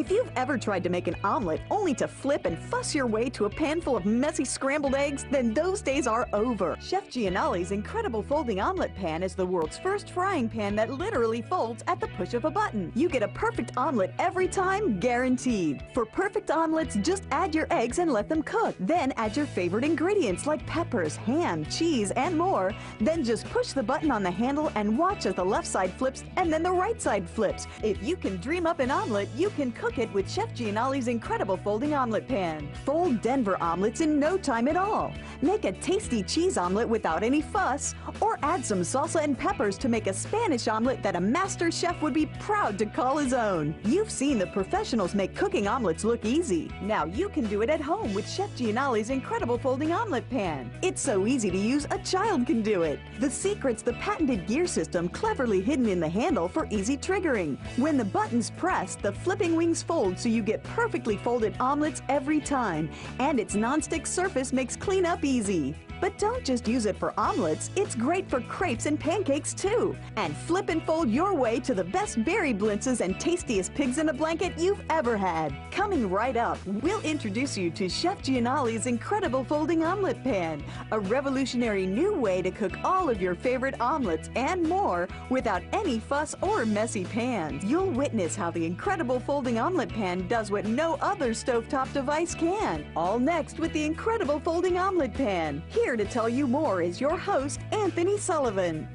If you've ever tried to make an omelet only to flip and fuss your way to a pan full of messy scrambled eggs, then those days are over. Chef Gianoli's incredible folding omelet pan is the world's first frying pan that literally folds at the push of a button. You get a perfect omelet every time, guaranteed. For perfect omelets, just add your eggs and let them cook. Then add your favorite ingredients like peppers, ham, cheese, and more. Then just push the button on the handle and watch as the left side flips and then the right side flips. If you can dream up an omelet, you can cook it with Chef Gianoli's incredible folding omelet pan. Fold Denver omelets in no time at all. Make a tasty cheese omelet without any fuss, or add some salsa and peppers to make a Spanish omelet that a master chef would be proud to call his own. You've seen the professionals make cooking omelets look easy. Now you can do it at home with Chef Gianoli's incredible folding omelet pan. It's so easy to use, a child can do it. The secret's the patented gear system cleverly hidden in the handle for easy triggering. When the button's pressed, the flipping wings fold so you get perfectly folded omelets every time, and its non-stick surface makes cleanup easy. But don't just use it for omelets, it's great for crepes and pancakes too. And flip and fold your way to the best berry blintzes and tastiest pigs in a blanket you've ever had. Coming right up, we'll introduce you to Chef Gianoli's incredible folding omelet pan, a revolutionary new way to cook all of your favorite omelets and more without any fuss or messy pans. You'll witness how the incredible folding omelet pan does what no other stovetop device can. All next with the incredible folding omelet pan. Here to tell you more is your host, Anthony Sullivan.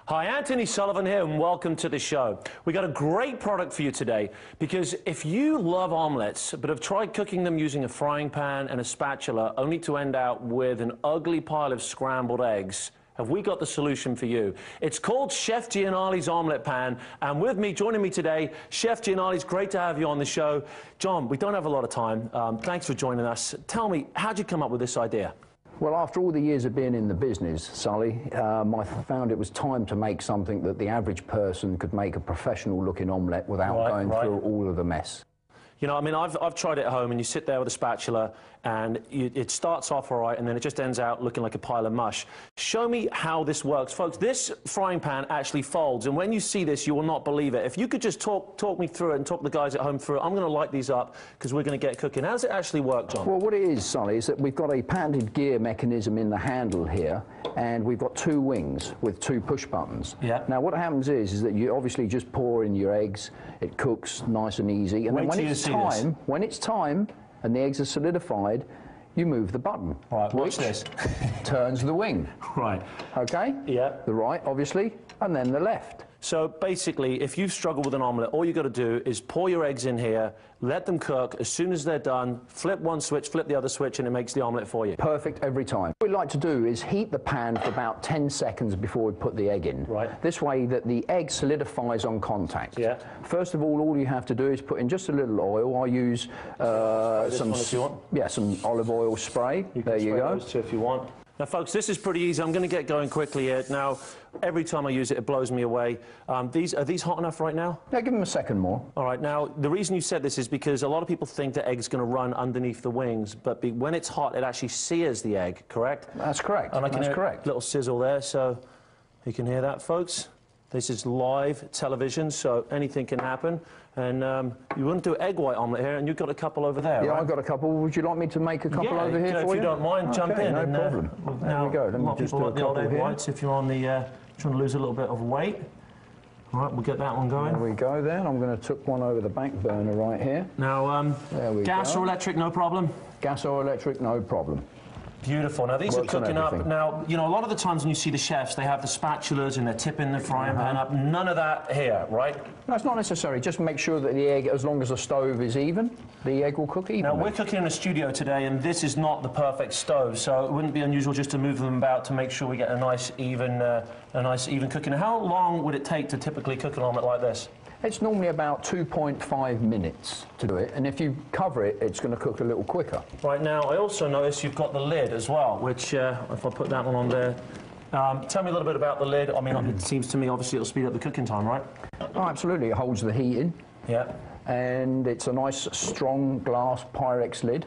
Hi, Anthony Sullivan here, and welcome to the show. We got a great product for you today, because if you love omelets but have tried cooking them using a frying pan and a spatula only to end out with an ugly pile of scrambled eggs, have we got the solution for you? It's called Chef Gianoli's Omelet Pan, and with me, joining me today, Chef Gianoli's. Great to have you on the show. John, we don't have a lot of time. Thanks for joining us. Tell me, how'd you come up with this idea? Well, after all the years of being in the business, Sully, I found it was time to make something that the average person could make a professional-looking omelette without going through all of the mess. You know, I mean, I've tried it at home, and you sit there with a spatula, and it starts off all right, and then it just ends out looking like a pile of mush. Show me how this works. Folks, this frying pan actually folds, and when you see this, you will not believe it. If you could just talk me through it and talk the guys at home through it, I'm going to light these up, because we're going to get cooking. How does it actually work, John? Well, what it is, Sully, is that we've got a patented gear mechanism in the handle here, and we've got two wings with two push buttons. Yeah. Now, what happens is that you obviously just pour in your eggs, it cooks nice and easy, and then when it's time, and the eggs are solidified, you move the button. Right, watch this. Turns the wing. Right. Okay? Yeah. The right, obviously, and then the left. So basically, if you've struggled with an omelette, all you've got to do is pour your eggs in here, let them cook. As soon as they're done, flip one switch, flip the other switch, and it makes the omelette for you. Perfect every time. What we like to do is heat the pan for about 10 seconds before we put the egg in. Right. This way that the egg solidifies on contact. Yeah. First of all you have to do is put in just a little oil. I use some olive oil spray. There you go. Those two if you want. Now, folks, this is pretty easy. I'm going to get going quickly here. Now, every time I use it, it blows me away. Are these hot enough right now? Yeah, give them a second more. All right. Now, the reason you said this is because a lot of people think the egg's going to run underneath the wings, but when it's hot, it actually sears the egg, correct? That's correct. And I can That's hear correct. A little sizzle there, so you can hear that, folks. This is live television, so anything can happen. And you wouldn't do egg white omelette here, and you've got a couple over there, Yeah, right? I've got a couple. Would you like me to make a couple over here for you? If you don't mind, jump in. No problem. There we go. Let me just do a couple egg here. whites if you're on the trying to lose a little bit of weight. All right, we'll get that one going. There we go then. I'm going to tuck one over the back burner right here. Now, there we gas go. or electric, no problem? Gas or electric, no problem. Beautiful. Now, these Works are on cooking up. everything. Now, you know, a lot of the times when you see the chefs, they have the spatulas and they're tipping the frying pan up. None of that here, right? No, it's not necessary. Just make sure that the egg, as long as the stove is even, the egg will cook evenly. Now, we're cooking in a studio today, and this is not the perfect stove, so it wouldn't be unusual just to move them about to make sure we get a nice, even cooking. Now, how long would it take to typically cook an omelette like this? It's normally about 2.5 minutes to do it, and if you cover it, it's going to cook a little quicker. Right. Now, I also notice you've got the lid as well, which, if I put that one on there, tell me a little bit about the lid. I mean, it seems to me, obviously, it'll speed up the cooking time, right? Oh, absolutely. It holds the heat in. Yeah. And it's a nice, strong glass Pyrex lid.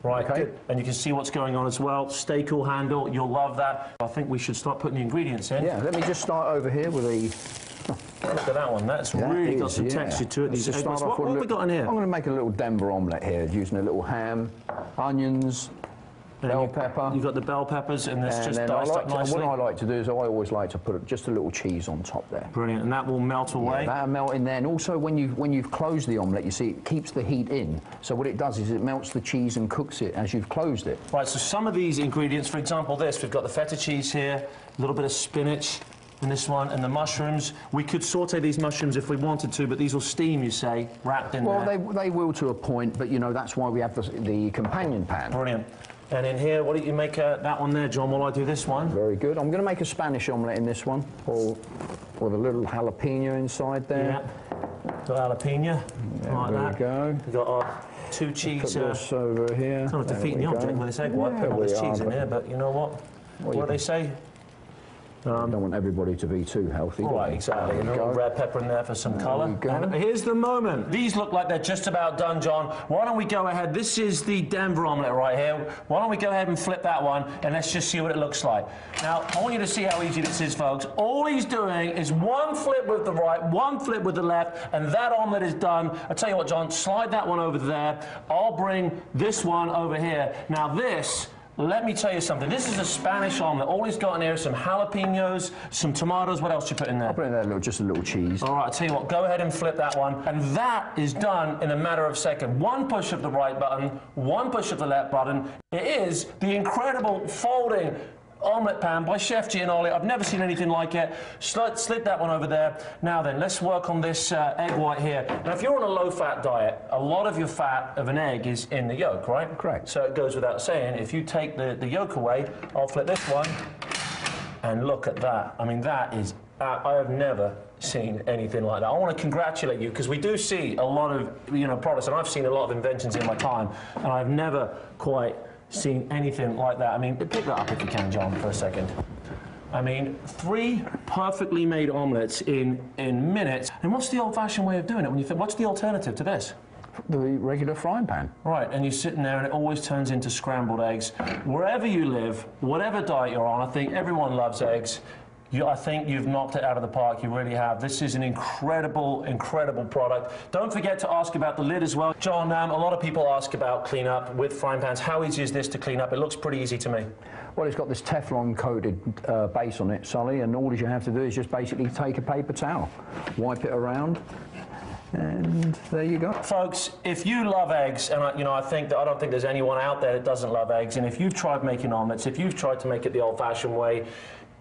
Right, okay. Good. And you can see what's going on as well. Stay cool handle, you'll love that. I think we should start putting the ingredients in. Yeah, let me just start over here with a Look at that one. That's really got some texture to it. These egg whites. What have we got in here? I'm going to make a little Denver omelette here, using a little ham, onions, bell pepper. You've got the bell peppers, and it's just diced up nicely. What I like to do is I always like to put just a little cheese on top there. Brilliant, and that will melt away. Yeah, that'll melt in there, and also when you've closed the omelette, you see it keeps the heat in. So what it does is it melts the cheese and cooks it as you've closed it. Right. So some of these ingredients, for example, we've got the feta cheese here, a little bit of spinach in this one, and the mushrooms. We could saute these mushrooms if we wanted to, but these will steam, you say, wrapped in there. Well, they will to a point, but you know that's why we have the companion pan. Brilliant. And in here, what do you make that one there, John, while I do this one? Very good. I'm going to make a Spanish omelette in this one, or with a little jalapeno inside there. Yeah. Got jalapeno, like there that. We go. We've got our 2 cheese. Put this over here. Kind of defeating the object with this egg white, put all this cheese in here, but you know what? What do they say? Don't want everybody to be too healthy. Right, exactly. A little red pepper in there for some colour. And here's the moment. These look like they're just about done, John. Why don't we go ahead? This is the Denver omelette right here. Why don't we go ahead and flip that one, and let's just see what it looks like. Now, I want you to see how easy this is, folks. All he's doing is one flip with the right, one flip with the left, and that omelette is done. I'll tell you what, John, slide that one over there. I'll bring this one over here. Now, this... Let me tell you something. This is a Spanish omelette. All he's got in here is some jalapenos, some tomatoes. What else do you put in there? I'll put in there just a little cheese. All right, I'll tell you what. Go ahead and flip that one. And that is done in a matter of seconds. One push of the right button, one push of the left button. It is the incredible folding omelette pan by Chef Gianoli. I've never seen anything like it. Slid that one over there. Now then, let's work on this egg white here. Now, if you're on a low-fat diet, a lot of your fat of an egg is in the yolk, right? Correct. So it goes without saying, if you take the yolk away, I'll flip this one, and look at that. I mean, that is... I have never seen anything like that. I want to congratulate you, because we do see a lot of, products, and I've seen a lot of inventions in my time, and I've never quite seen anything like that. I mean, pick that up if you can, John, for a second. I mean, 3 perfectly made omelettes in minutes. And what's the old-fashioned way of doing it? When you think, what's the alternative to this? The regular frying pan. Right, and you're sitting there and it always turns into scrambled eggs. Wherever you live, whatever diet you're on, I think everyone loves eggs. I think you've knocked it out of the park. You really have. This is an incredible, incredible product. Don't forget to ask about the lid as well. John, a lot of people ask about cleanup with frying pans. How easy is this to clean up? It looks pretty easy to me. Well, it's got this Teflon-coated base on it, Sully, and all you have to do is just basically take a paper towel, wipe it around, and there you go. Folks, if you love eggs, and I don't think there's anyone out there that doesn't love eggs, and if you've tried making omelettes, if you've tried to make it the old-fashioned way,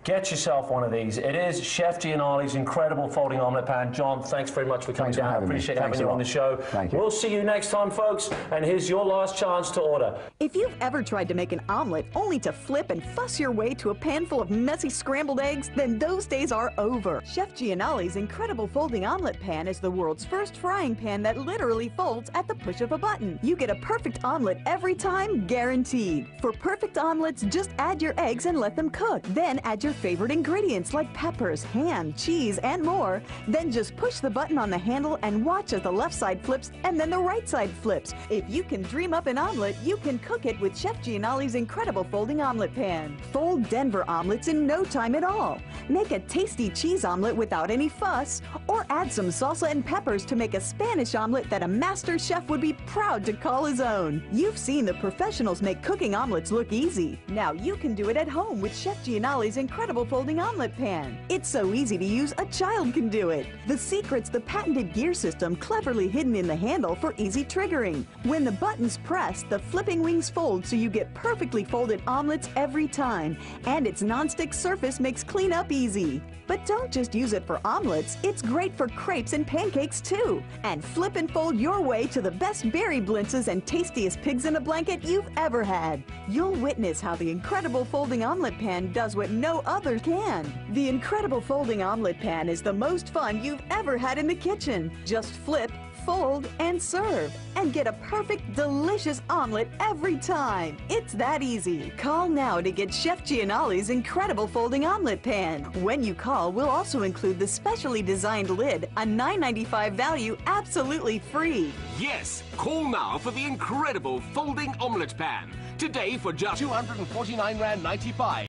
get yourself one of these. It is Chef Gianoli's incredible folding omelette pan. John, thanks very much for coming down. I appreciate having you on the show. Thank you. We'll see you next time, folks, and here's your last chance to order. If you've ever tried to make an omelet only to flip and fuss your way to a pan full of messy scrambled eggs, then those days are over. Chef Gianoli's incredible folding omelet pan is the world's first frying pan that literally folds at the push of a button. You get a perfect omelet every time, guaranteed. For perfect omelets, just add your eggs and let them cook. Then add your favorite ingredients like peppers, ham, cheese, and more. Then just push the button on the handle and watch as the left side flips and then the right side flips. If you can dream up an omelet, you can cook it with Chef Gianoli's incredible folding omelet pan. Fold Denver omelets in no time at all. Make a tasty cheese omelet without any fuss, or add some salsa and peppers to make a Spanish omelet that a master chef would be proud to call his own. You've seen the professionals make cooking omelets look easy. Now you can do it at home with Chef Gianoli's incredible folding omelet pan. It's so easy to use, a child can do it. The secret's the patented gear system cleverly hidden in the handle for easy triggering. When the button's pressed, the flipping wings fold so you get perfectly folded omelets every time, and its non-stick surface makes cleanup easy. But don't just use it for omelets, it's great for crepes and pancakes too. And flip and fold your way to the best berry blintzes and tastiest pigs in a blanket you've ever had. You'll witness how the incredible folding omelet pan does what no other can. The incredible folding omelet pan is the most fun you've ever had in the kitchen. Just flip, fold, and serve, and get a perfect, delicious omelet every time. It's that easy. Call now to get Chef Gianoli's incredible folding omelet pan. When you call, we'll also include the specially designed lid, a $9.95 value, absolutely free. Yes, call now for the incredible folding omelet pan. Today for just 249.95 Rand.